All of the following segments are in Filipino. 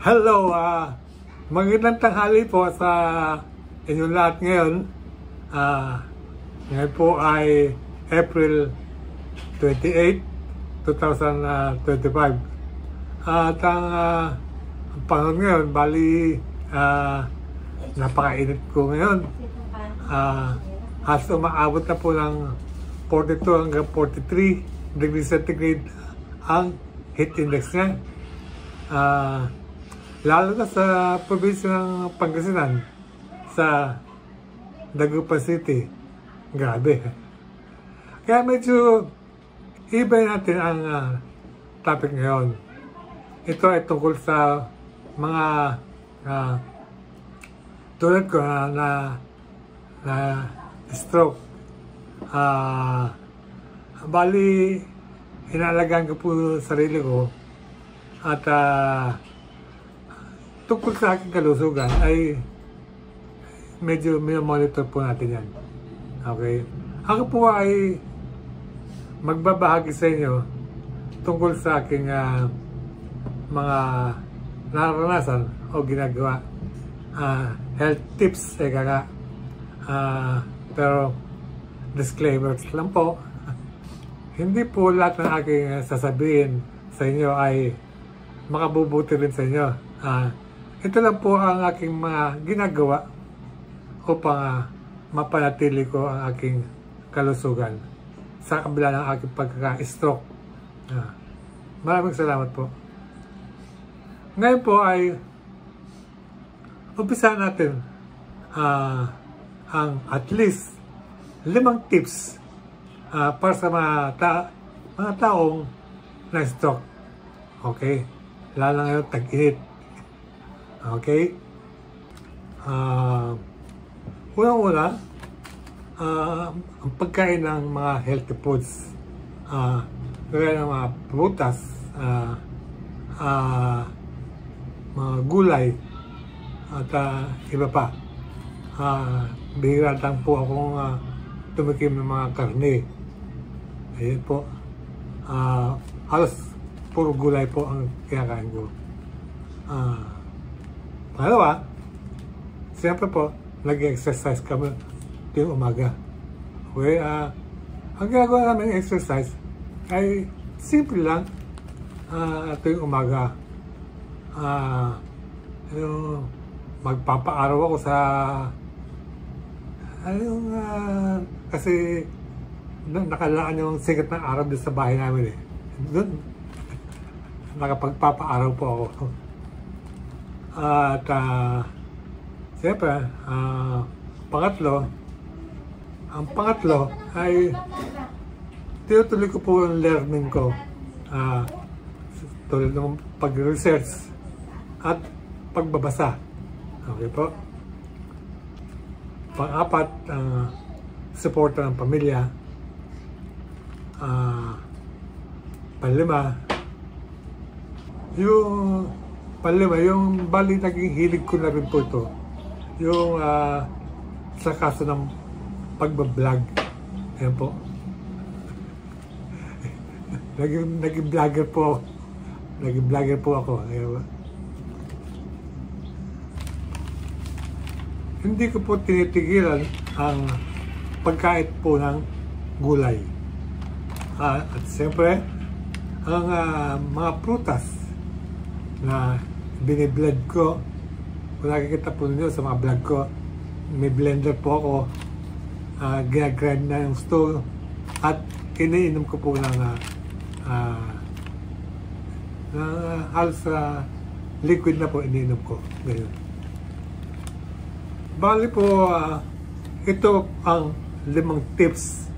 Hello, magandang tanghali po sa inyong lahat ngayon. Ngayon po ay April 28, 2025. At ang panahon ngayon, bali napakainit ko ngayon. Halos umaabot na po ng 42 hanggang 43 degrees centigrade ang heat index niya. Lalo na sa probinsya ng Pangasinan, sa Dagupan City. Grabe. Kaya medyo iba natin ang topic ngayon. Ito ay tungkol sa mga tulad ko na stroke. Bali, inalagaan ko po sarili ko at tungkol sa aking kalusugan ay medyo monitor po natin yan. Okay? Ako po ay magbabahagi sa inyo tungkol sa aking mga naranasan o ginagawa. Health tips, pero disclaimers lang po. Hindi po lahat ng aking sasabihin sa inyo ay makabubuti rin sa inyo. Ito lang po ang aking mga ginagawa upang mapanatili ko ang aking kalusugan sa kabila ng aking pagkaka-stroke. Maraming salamat po. Ngayon po ay umpisa natin ang at least 5 tips para sa mga taong na-stroke. Okay? Lalo ngayon tag-init. Okay? Unang-una, ang pagkain ng mga healthy foods. Kaya ng mga prutas, mga gulay, at iba pa. Bihira lang po akong tumikim ng mga karne. Ayan po. Halos puro gulay po ang kinakain ko. Pangalawa, siyempre po, nag-exercise kami tuwing umaga. Okay, ang ginagawa namin exercise ay simple lang tuwing umaga. Magpapaaraw ako sa kasi nakalaan yung sikat ng araw doon sa bahay namin eh. Doon, nakapagpapaaraw po ako. At siyempre, ang pangatlo ay tinutuloy ko po yung learning ko tulad ng pag-research at pagbabasa. Okay po? Pang-apat, suporta ng pamilya. Panlima, yung bali naging hilig ko na rin po ito. Yung sa kaso ng pagbablog. Ayan po. naging vlogger po ako. Naging vlogger po ako. Ayan po. Hindi ko po tinitigilan ang pagkain po ng gulay. At siyempre, ang mga prutas na biniblend ko. Kung nakikita po ninyo sa mga vlog ko, may blender po ako. Ginagrind na yung stew at iniinom ko po ng halos liquid na po iniinom ko. Ganyan. Bali po, ito ang 5 tips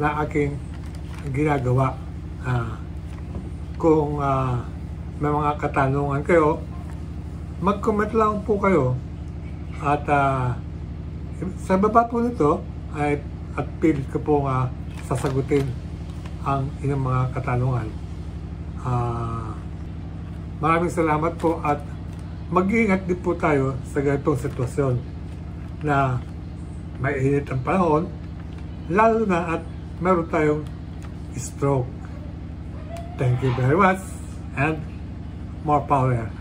na aking ginagawa. Kung may mga katanungan kayo, mag-comment lang po kayo at sa baba po nito ay at pilit ko po sasagutin ang inyong mga katanungan. Maraming salamat po at mag-iingat din po tayo sa ganitong sitwasyon na may init ang panahon, lalo na at meron tayong stroke. Thank you very much and more power.